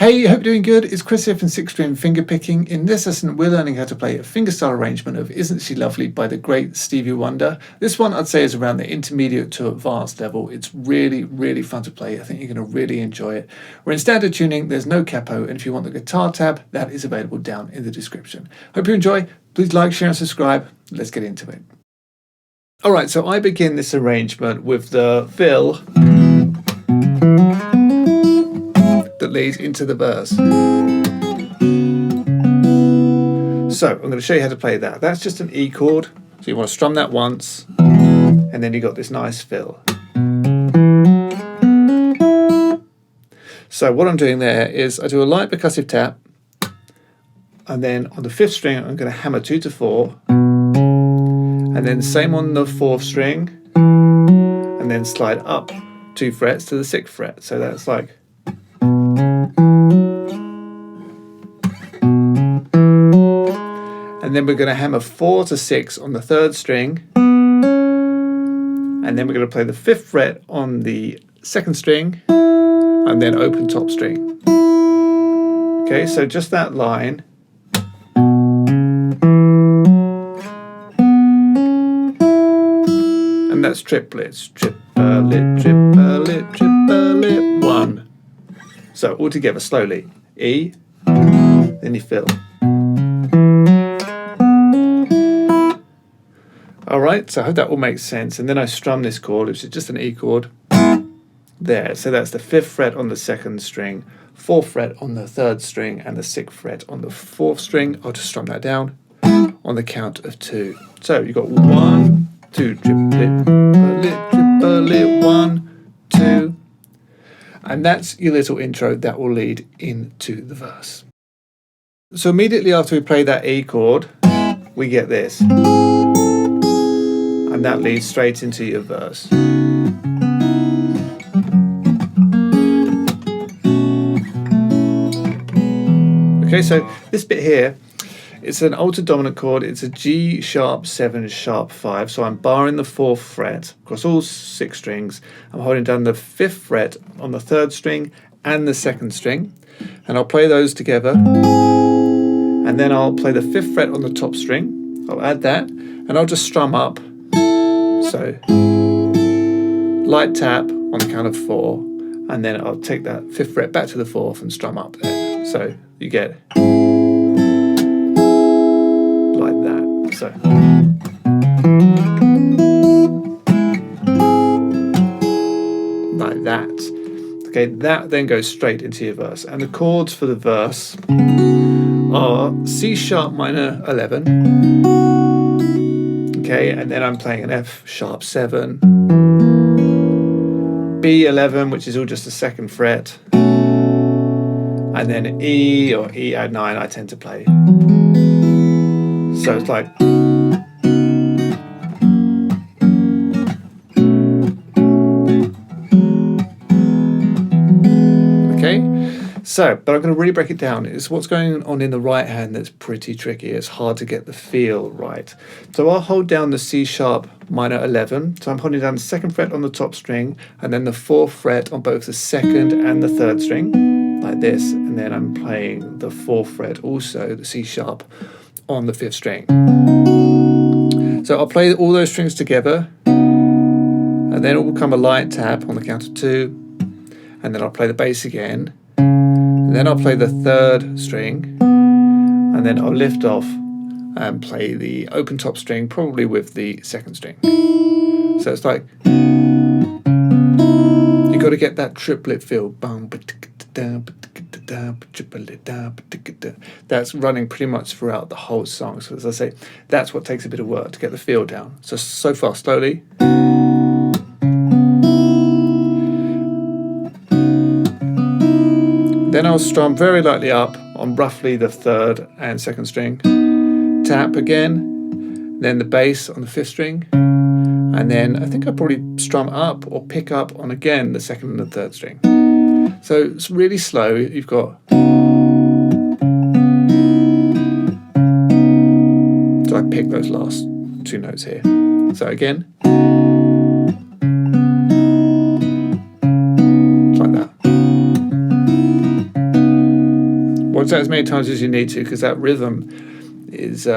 Hey, hope you're doing good. It's Chris here from 6-String Fingerpicking. In this lesson, we're learning how to play a fingerstyle arrangement of Isn't She Lovely by the great Stevie Wonder. This one I'd say is around the intermediate to advanced level. It's really, really fun to play. I think you're going to really enjoy it. We're in standard tuning, there's no capo, and if you want the guitar tab, that is available down in the description. Hope you enjoy. Please like, share, and subscribe. Let's get into it. Alright, so I begin this arrangement with the fill that leads into the verse. So I'm going to show you how to play that. That's just an E chord. So you want to strum that once, and then you got this nice fill. So what I'm doing there is I do a light percussive tap, and then on the 5th string I'm going to hammer 2 to 4, and then same on the 4th string, and then slide up 2 frets to the 6th fret. So that's like, and then we're going to hammer 4 to 6 on the 3rd string, and then we're going to play the 5th fret on the 2nd string, and then open top string. Okay, so just that line. And that's triplets. Triplet, triplet, triplet, 1. So all together slowly. E, then you fill. Alright, so I hope that all makes sense. And then I strum this chord, which is just an E chord. There, so that's the 5th fret on the 2nd string, 4th fret on the 3rd string, and the 6th fret on the 4th string. I'll just strum that down on the count of 2. So you've got 1, 2, triplet, triplet, triplet, 1, 2. And that's your little intro that will lead into the verse. So immediately after we play that E chord, we get this. And that leads straight into your verse. Okay, so this bit here, it's an altered dominant chord. It's a G sharp 7 sharp 5. So I'm barring the 4th fret across all 6 strings. I'm holding down the 5th fret on the 3rd string and the 2nd string. And I'll play those together. And then I'll play the 5th fret on the top string. I'll add that. And I'll just strum up. So light tap on the count of 4. And then I'll take that 5th fret back to the 4th and strum up there. So you get like that. So like that. Okay, that then goes straight into your verse. And the chords for the verse are C sharp minor 11. Okay, and then I'm playing an F sharp 7. B11, which is all just the 2nd fret. And then E or E add 9 I tend to play. So it's like, okay, so, but I'm going to really break it down. It's what's going on in the right hand that's pretty tricky. It's hard to get the feel right. So I'll hold down the C sharp minor 11. So I'm holding down the 2nd fret on the top string, and then the 4th fret on both the 2nd and the 3rd string, like this. And then I'm playing the 4th fret also, the C sharp, on the 5th string. So I'll play all those strings together, and then it will come a light tap on the count of 2, and then I'll play the bass again, and then I'll play the 3rd string, and then I'll lift off and play the open top string, probably with the 2nd string. So it's like, you got to get that triplet feel. That's running pretty much throughout the whole song. So as I say, that's what takes a bit of work to get the feel down. So far, slowly. Then I'll strum very lightly up on roughly the 3rd and 2nd string. Tap again, then the bass on the 5th string, and then I think I'll probably strum up or pick up on again the 2nd and the 3rd string. So it's really slow. You've got, so I pick those last 2 notes here. So again, like that. Watch that as many times as you need to, because that rhythm is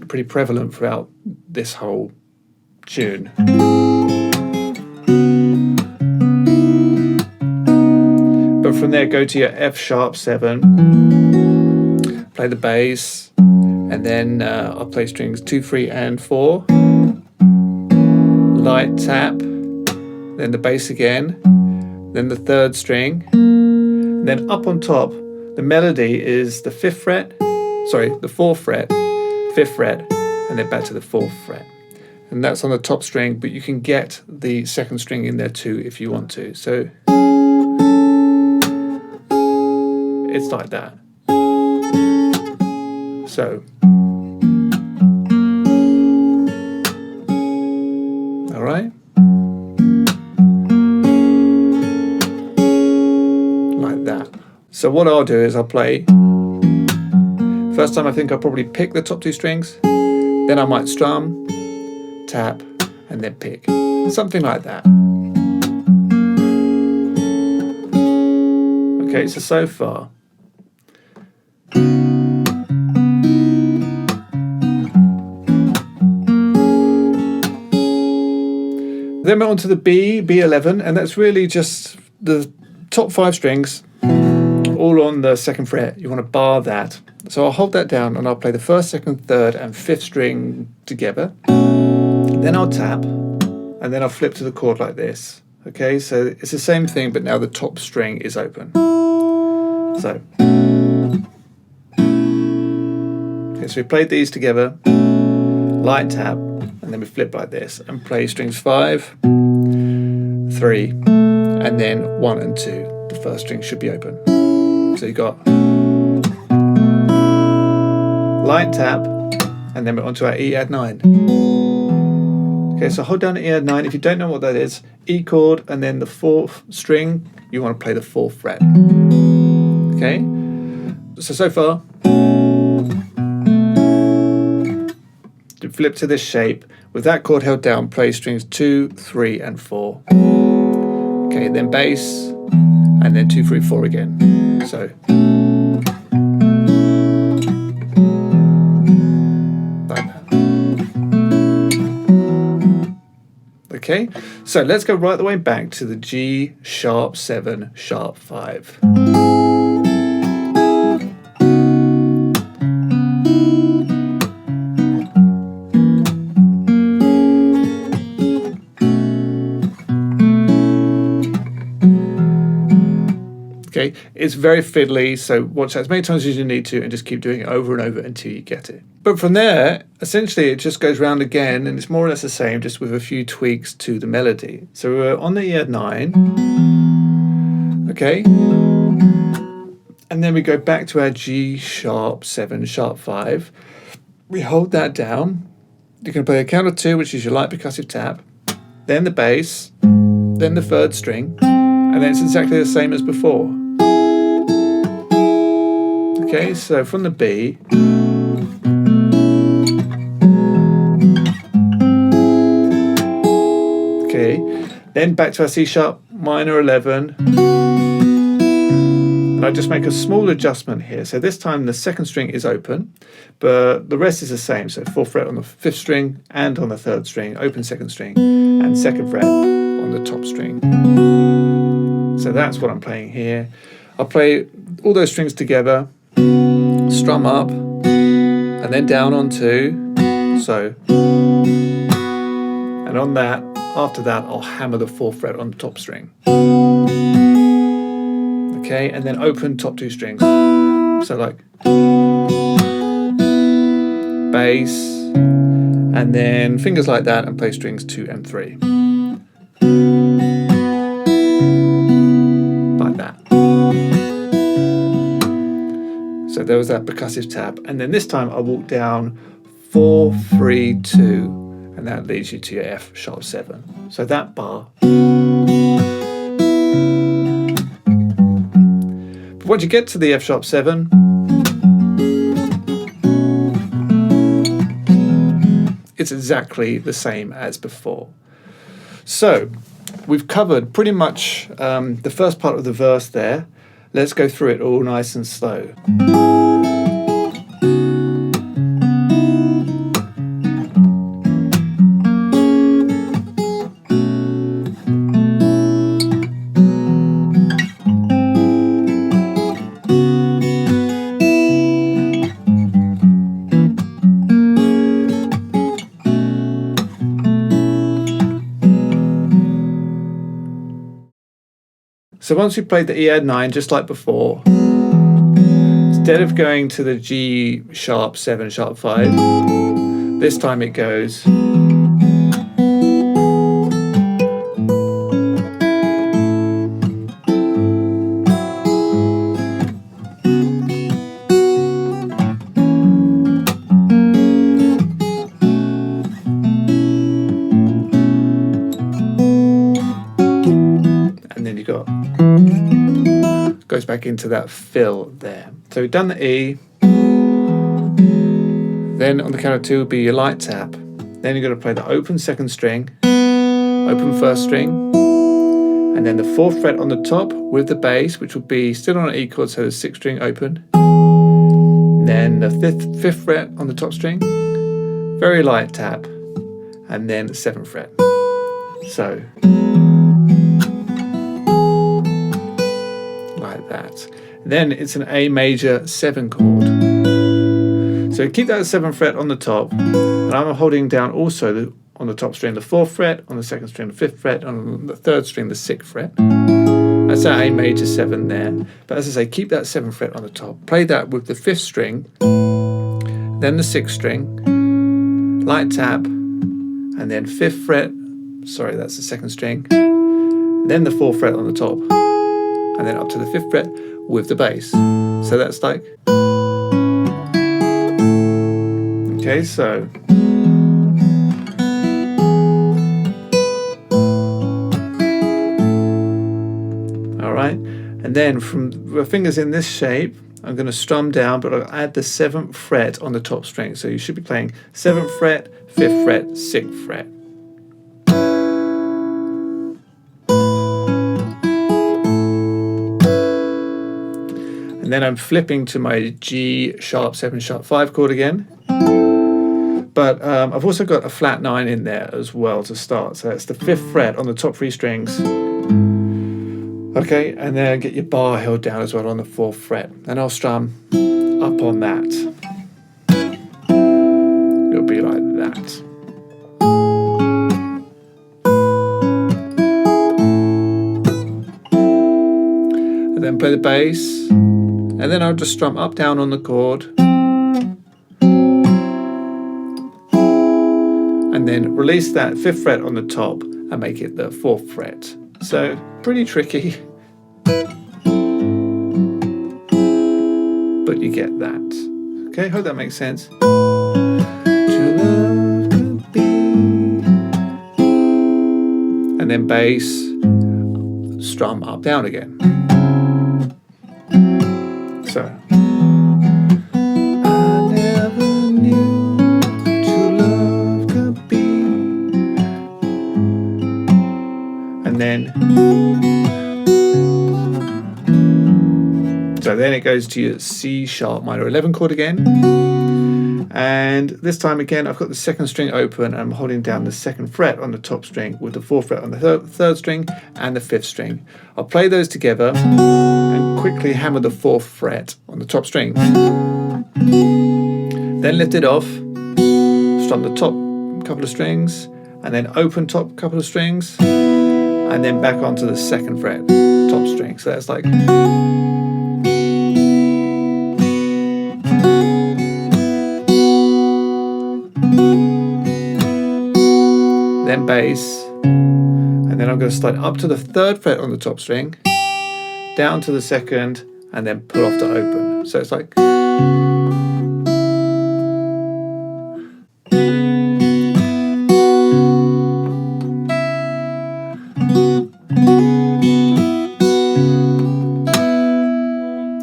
pretty prevalent throughout this whole tune. But from there, go to your F sharp 7, play the bass, and then I'll play strings 2, 3, and 4. Light tap, then the bass again, then the 3rd string, and then up on top, the melody is the 5th fret, the 4th fret, 5th fret, and then back to the 4th fret. And that's on the top string, but you can get the 2nd string in there too if you want to. So it's like that. So, all right. Like that. So what I'll do is I'll play. First time I think I'll probably pick the top 2 strings, then I might strum, tap, and then pick. Something like that. Okay, so far. Then we're on to the B11, and that's really just the top 5 strings all on the 2nd fret. You want to bar that. So I'll hold that down and I'll play the 1st, 2nd, 3rd, and 5th string together. Then I'll tap, and then I'll flip to the chord like this. Okay, so it's the same thing, but now the top string is open. So, okay, so we played these together, light tap, and then we flip like this and play strings 5, 3, and then 1 and 2. The 1st string should be open. So you got light tap, and then we're onto our E add 9. Okay, so hold down the E add 9. If you don't know what that is, E chord, and then the 4th string, you want to play the 4th fret. Okay, so far, to flip to this shape, with that chord held down, play strings 2, 3, and 4. Okay, then bass, and then 2, 3, 4 again. So. Okay, so let's go right the way back to the G sharp 7 sharp 5. Okay, it's very fiddly, so watch that as many times as you need to and just keep doing it over and over until you get it. But from there, essentially it just goes round again, and it's more or less the same, just with a few tweaks to the melody. So we're on the E add 9, okay, and then we go back to our G sharp 7 sharp 5. We hold that down. You can play a count of 2, which is your light percussive tap, then the bass, then the 3rd string, and then it's exactly the same as before. Okay, so from the B, okay, then back to our C sharp minor 11, and I just make a small adjustment here. So this time the 2nd string is open, but the rest is the same. So 4th fret on the 5th string and on the 3rd string, open 2nd string, and 2nd fret on the top string. So that's what I'm playing here. I'll play all those strings together, strum up, and then down on 2, so, and on that, After that, I'll hammer the 4th fret on the top string. Okay, and then open top 2 strings. So like bass, and then fingers like that and play strings 2 and 3. Like that. So there was that percussive tap. And then this time I walk down 4, 3, 2. And that leads you to your F sharp 7. So that bar. But once you get to the F sharp 7, it's exactly the same as before. So we've covered pretty much the first part of the verse there. Let's go through it all nice and slow. So once we played the E add 9, just like before, instead of going to the G sharp 7 sharp 5, this time it goes and then you got goes back into that fill there. So we've done the E, then on the count of 2 will be your light tap, then you're going to play the open 2nd string, open 1st string, and then the 4th fret on the top with the bass, which will be still on an E chord, so the 6th string open, then the 5th fret on the top string, very light tap, and then 7th fret. So like that. Then it's an A major 7 chord. So keep that 7th fret on the top, and I'm holding down also on the top string the 4th fret, on the 2nd string the 5th fret, on the 3rd string the 6th fret. That's that A major 7 there. But as I say, keep that 7th fret on the top. Play that with the 5th string, then the 6th string, light tap, and then 5th fret, sorry, that's the 2nd string, then the 4th fret on the top, and then up to the 5th fret with the bass. So that's like, okay, so all right, and then from the fingers in this shape, I'm going to strum down, but I'll add the 7th fret on the top string. So you should be playing 7th fret, 5th fret, 6th fret. And then I'm flipping to my G sharp 7 sharp 5 chord again. But I've also got a flat 9 in there as well to start. So that's the 5th fret on the top 3 strings. Okay, and then get your bar held down as well on the 4th fret. And I'll strum up on that. It'll be like that. And then play the bass. And then I'll just strum up down on the chord. And then release that 5th fret on the top and make it the 4th fret. So pretty tricky, but you get that. Okay, hope that makes sense. And then bass, strum up down again. So I never knew true love could be. And then so then it goes to your C sharp minor 11 chord again, and this time again I've got the 2nd string open and I'm holding down the 2nd fret on the top string with the 4th fret on the 3rd string and the 5th string. I'll play those together and quickly hammer the 4th fret on the top string. Then lift it off, strum the top couple of strings, and then open top couple of strings, and then back onto the second fret, top string. So that's like. Then bass, and then I'm going to slide up to the third fret on the top string, down to the second, and then pull off to open. So it's like.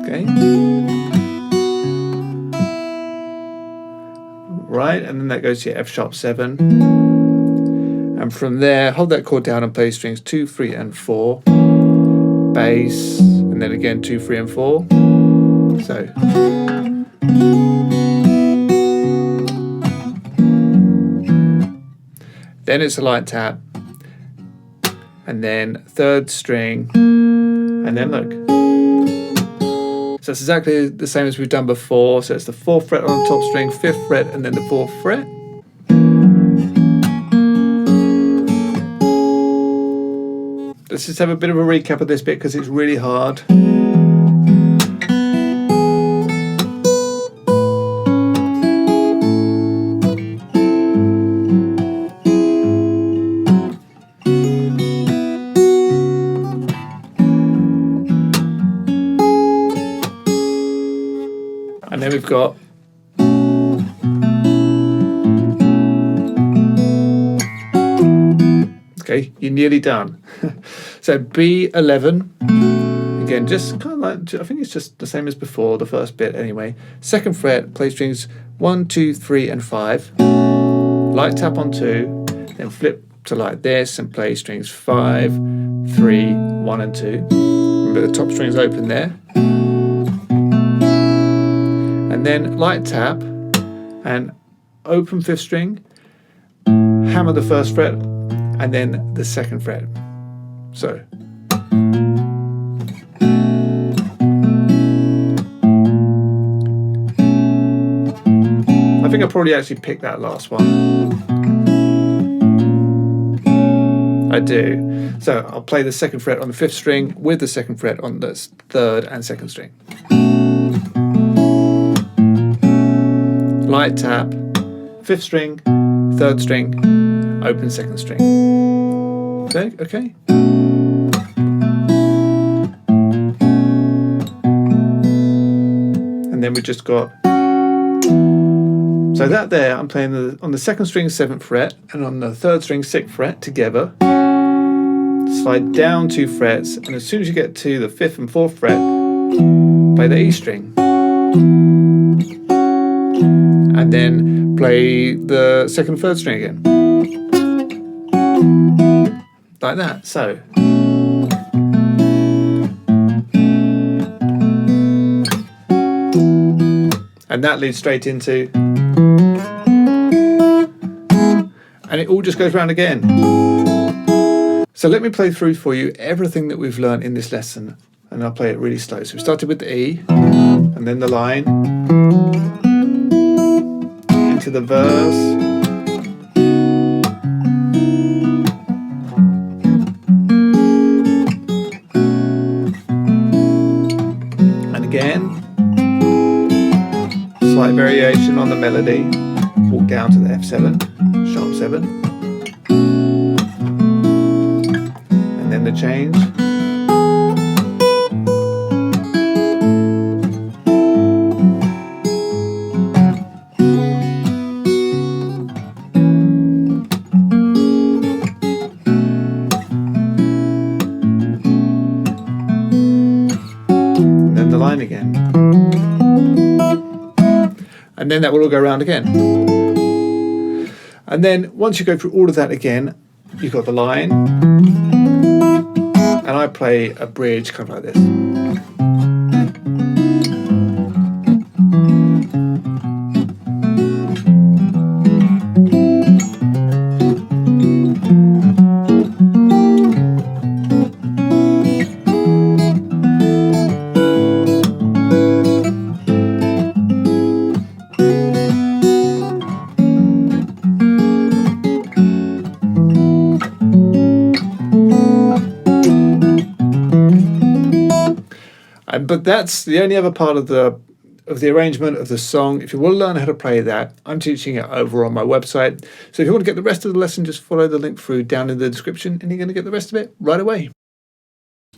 Okay. Right, and then that goes to your F sharp 7. And from there, hold that chord down and play strings 2, 3, and 4. Bass, and then again 2, 3, and 4. So. Then it's a light tap, and then third string, and then look. So it's exactly the same as we've done before. So it's the 4th fret on the top string, 5th fret, and then the 4th fret. Let's just have a bit of a recap of this bit because it's really hard. And then we've got. Okay, you're nearly done. So B11, again, just kind of like, I think it's just the same as before, the first bit anyway. 2nd fret, play strings 1, 2, 3, and 5. Light tap on 2, then flip to like this and play strings 5, 3, 1, and 2. Remember the top string's open there. And then light tap and open 5th string, hammer the 1st fret, and then the 2nd fret. So. I think I probably actually picked that last one. I do. So I'll play the 2nd fret on the 5th string with the 2nd fret on the 3rd and 2nd string. Light tap, 5th string, 3rd string, open 2nd string. Okay. And then we just got. So that there, I'm playing on the 2nd string 7th fret and on the 3rd string 6th fret together. Slide down 2 frets, and as soon as you get to the 5th and 4th fret, play the E string. And then play the 2nd and 3rd string again. Like that. So. And that leads straight into. And it all just goes round again. So let me play through for you everything that we've learned in this lesson, and I'll play it really slow. So we started with the E, and then the line, into the verse, and again, slight variation on the melody, walk down to the F7, sharp 7, and then the change. And then the line again. And then that will all go around again. And then once you go through all of that again, you've got the line, and I play a bridge kind of like this. But that's the only other part of the arrangement of the song. If you want to learn how to play that, I'm teaching it over on my website. So if you want to get the rest of the lesson, just follow the link through down in the description and you're going to get the rest of it right away.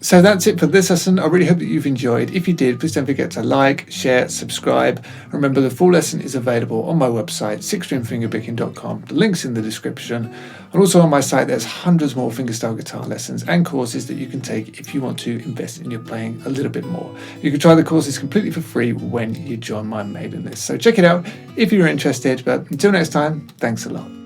So that's it for this lesson. I really hope that you've enjoyed. If you did, please don't forget to like, share, subscribe. Remember, the full lesson is available on my website, sixstringfingerpicking.com. The link's in the description. And also on my site, there's hundreds more fingerstyle guitar lessons and courses that you can take if you want to invest in your playing a little bit more. You can try the courses completely for free when you join my mailing list. So check it out if you're interested. But until next time, thanks a lot.